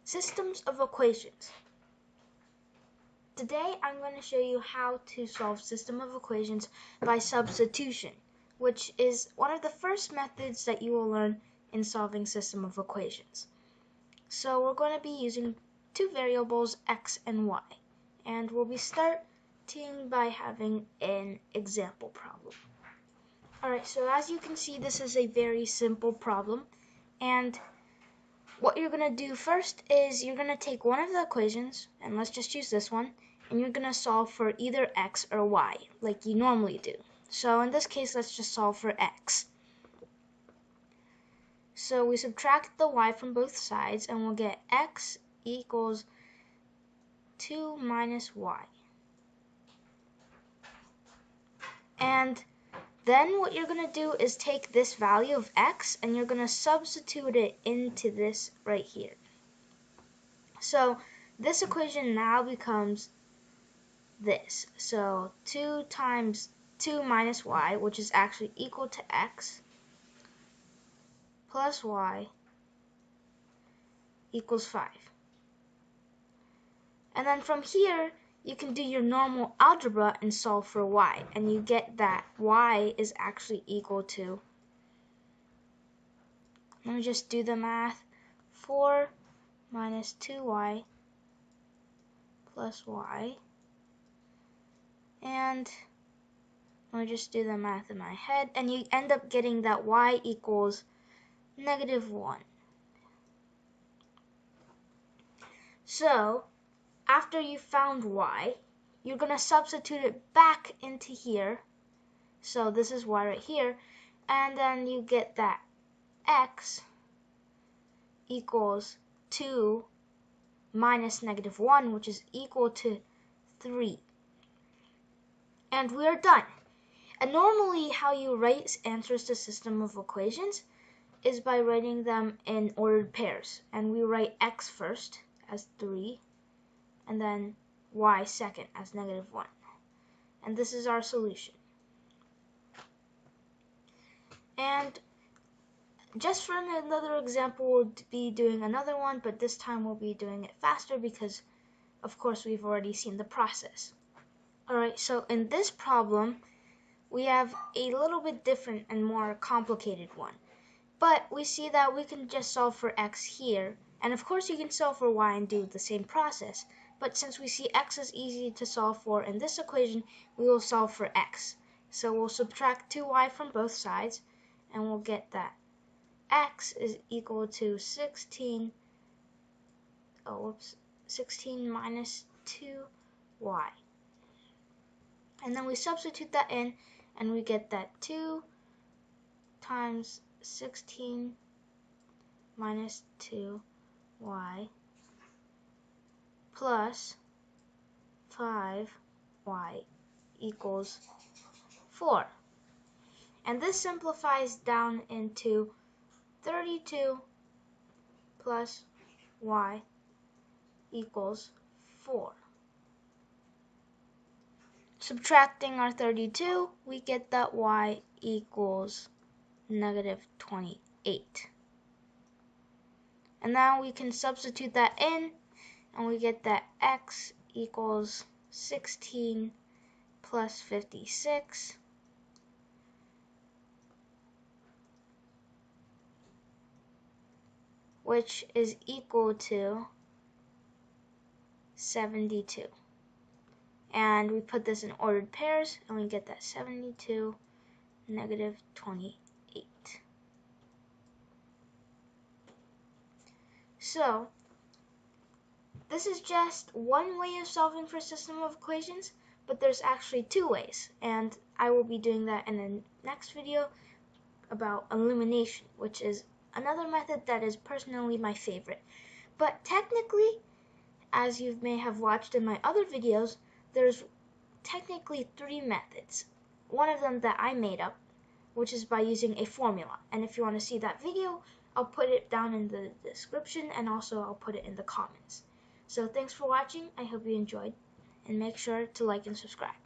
Systems of equations. Today I'm going to show you how to solve system of equations by substitution, which is one of the first methods that you will learn in solving system of equations. So we're going to be using two variables, x and y, and we'll be starting by having an example problem. Alright, so as you can see, this is a very simple problem, and what you're going to do first is you're going to take one of the equations, and let's just use this one, and you're going to solve for either x or y, like you normally do. So in this case, let's just solve for x. So we subtract the y from both sides, and we'll get x equals 2 minus y. And then what you're going to do is take this value of x, and you're going to substitute it into this right here. So this equation now becomes this. So 2 times 2 minus y, which is actually equal to x, plus y equals 5. And then from here, you can do your normal algebra and solve for y. And you get that y is actually equal to, let me just do the math, 4 minus 2y plus y. And let me just do the math in my head. And you end up getting that y equals -1. So after you found y, you're going to substitute it back into here. So this is y right here. And then you get that x equals 2 minus -1, which is equal to 3. And we are done. And normally how you write answers to system of equations is by writing them in ordered pairs. And we write x first as 3, and then y second as -1. And this is our solution. And just for another example, we'll be doing another one, but this time we'll be doing it faster because, of course, we've already seen the process. Alright, so in this problem, we have a little bit different and more complicated one. But we see that we can just solve for x here, and of course you can solve for y and do the same process. But since we see x is easy to solve for in this equation, we will solve for x. So we'll subtract 2y from both sides, and we'll get that x is equal to 16 minus 2y. And then we substitute that in, and we get that 2 times 16 minus 2y plus 5y equals 4. And this simplifies down into 32 plus y equals 4. Subtracting our 32, we get that y equals -28. And now we can substitute that in, and we get that x equals 16 plus 56, which is equal to 72. And we put this in ordered pairs, and we get that 72 -28. So this is just one way of solving for system of equations, but there's actually two ways, and I will be doing that in the next video about elimination, which is another method that is personally my favorite. But technically, as you may have watched in my other videos, there's technically 3 methods. One of them that I made up, which is by using a formula. And if you want to see that video, I'll put it down in the description, and also I'll put it in the comments. So thanks for watching. I hope you enjoyed, and make sure to like and subscribe.